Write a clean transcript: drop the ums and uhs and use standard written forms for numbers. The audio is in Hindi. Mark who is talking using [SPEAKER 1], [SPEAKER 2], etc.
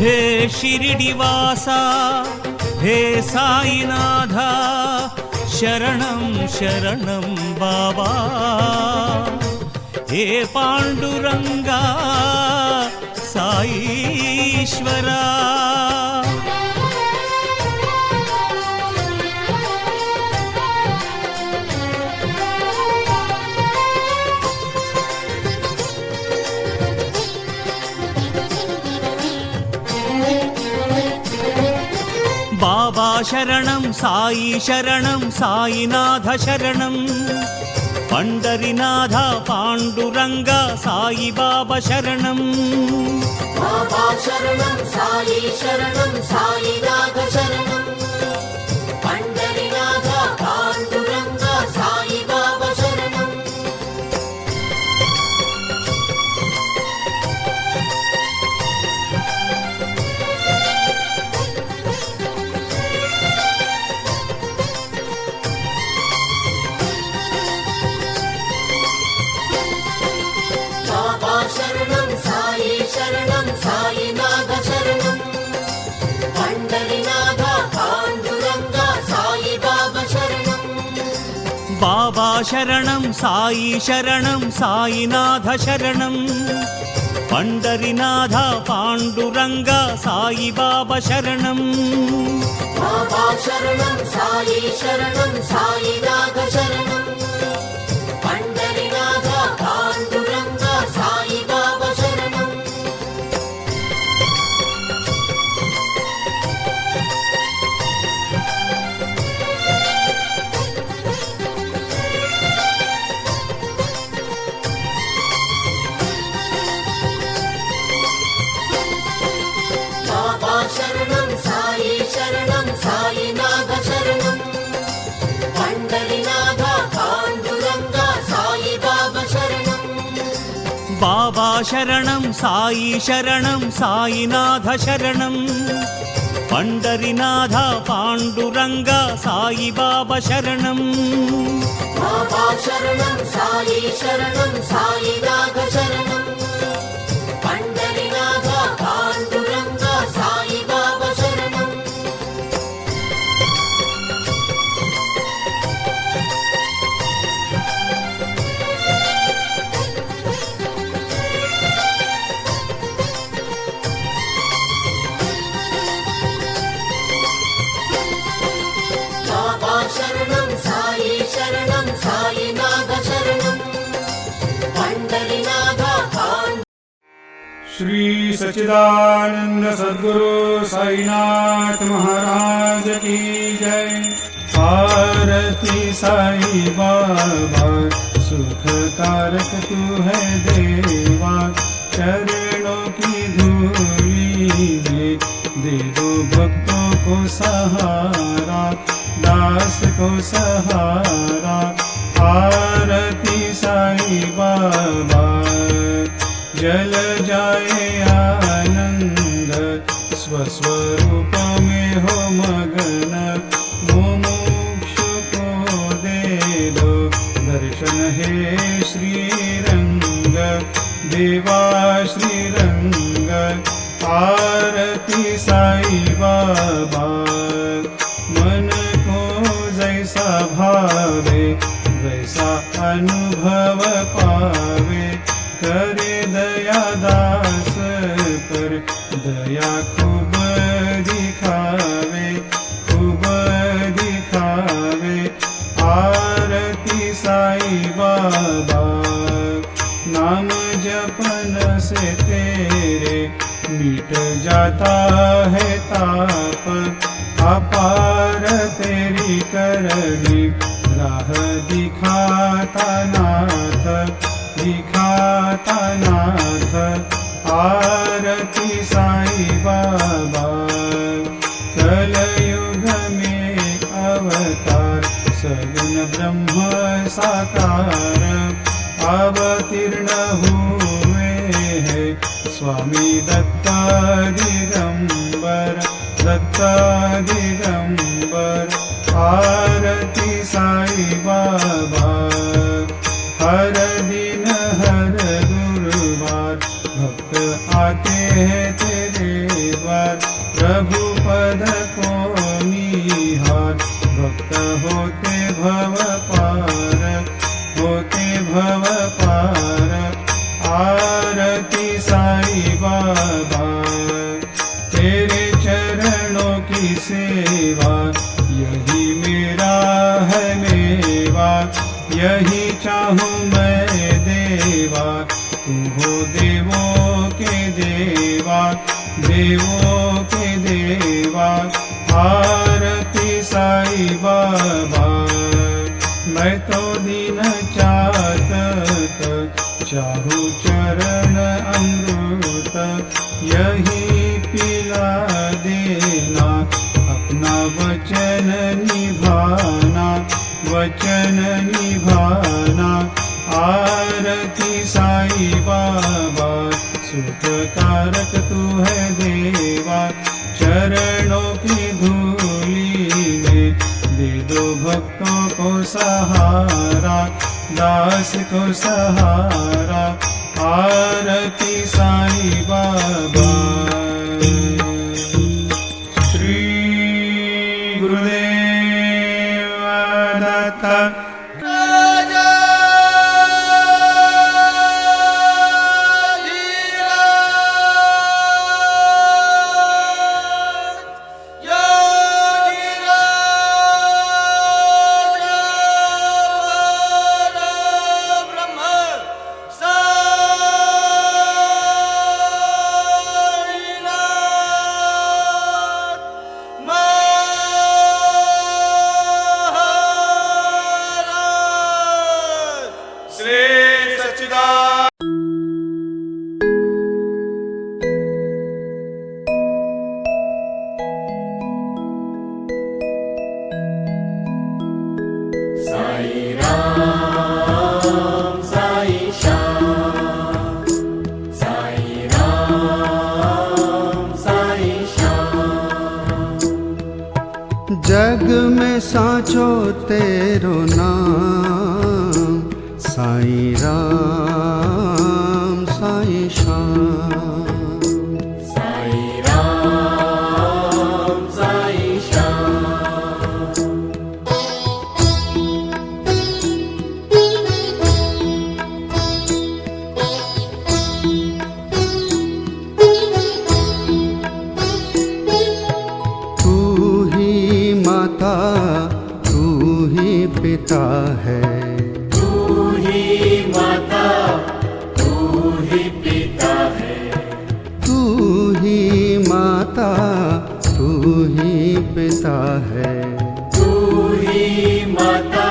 [SPEAKER 1] हे शिर्डीवासा हे साईनाथा शरणं शरणं बाबा हे पांडुरंगा साईश्वरा बाबा शरणं साईनाथ शरणं पंढरीनाथ पांडुरंग साई बाबा शरणं
[SPEAKER 2] बाबा शरणं साईनाथ शरणं पंढरीनाथ पांडुरंग साई बाबा शरणं शरणं साईनाथ शरणं पंढरीनाथ पांडुरंग साई बाबा शरणं
[SPEAKER 1] बाबा शरणं साईनाथ शरणं पंढरीनाथ पांडुरंग साई बाबा शरणं
[SPEAKER 2] बाबा शरणं साईनाथ शरणं पंढरीनाथ पांडुरंग साई बाबा शरणं बाबा शरणं साईनाथ शरणं पंढरीनाथ पांडुरंग साई बाबा शरणं
[SPEAKER 1] बाबा शरणं साईनाथ शरणं पंढरीनाथ पांडुरंग साई बाबा शरणं
[SPEAKER 2] बाबा शरणं साईनाथ शरणं पंढरीनाथ पांडुरंग साई बाबा शरणं बाबा शरणं साईनाथ शरणं पंढरीनाथ
[SPEAKER 3] श्री सच्चिदानंद सद्गुरु साईनाथ महाराज की जय। आरती साई बाबा सुखकारक तू है देवा, चरणों की धूली में दे दो भक्तों को सहारा, दास को सहारा। आरती साई बाबा जल जाए आनंद, स्वस्वरूप में हो मगन, मुमुक्षु को दे दो दर्शन हे श्रीरंग, देवा श्रीरंग। आरती साई बाबा मन को जैसा भावे वैसा अनुभव पावे, करे दया दास पर दया खूब दिखावे, खूब दिखावे। आरती साई बाबा नाम जपन से तेरे मिट जाता है ताप, अपार तेरी करनी राह दिखाता नाथ, दिखाता नाथ। आरती साई बाबा कलयुग में अवतार, सगुण ब्रह्म साकार अवतीर्ण हुए हैं स्वामी दत्ता दिगंबर, दत्ता दिगंबर। आरती साई बाबा हर दिन हर गुरुवार भक्त आते हैं तेरे द्वार, प्रभु पद को निहार, भक्त होते भव पार, होते भव पार। आरती साई बाबा, तेरे चरणों की सेवा, यही मेरा है मेवा, यही चाहूँ मैं देवा। तू हो देवों के देवा, देवों के देवा। आरती साई बाबा, मैं तो दीन चातक, चाहूँ चरण अमृत, यही पिला देना। अपना वचन निभाना, वचन निभाना। आरती साई बाबा, सुखकारक तू है देवा। चरणों की धूली में दे दो भक्तों को सहारा, दास को सहारा। आरती साई बाबा। श्री गुरुदेव दत्त।
[SPEAKER 4] जग में साचो तेरो नाम, साईं राम साईं श्याम।
[SPEAKER 2] साईं राम साईं श्याम।
[SPEAKER 4] तू ही माता, तू ही पिता है,
[SPEAKER 2] तू ही माता, तू ही पिता है।
[SPEAKER 4] तू ही माता, तू ही पिता है।
[SPEAKER 2] तू ही माता,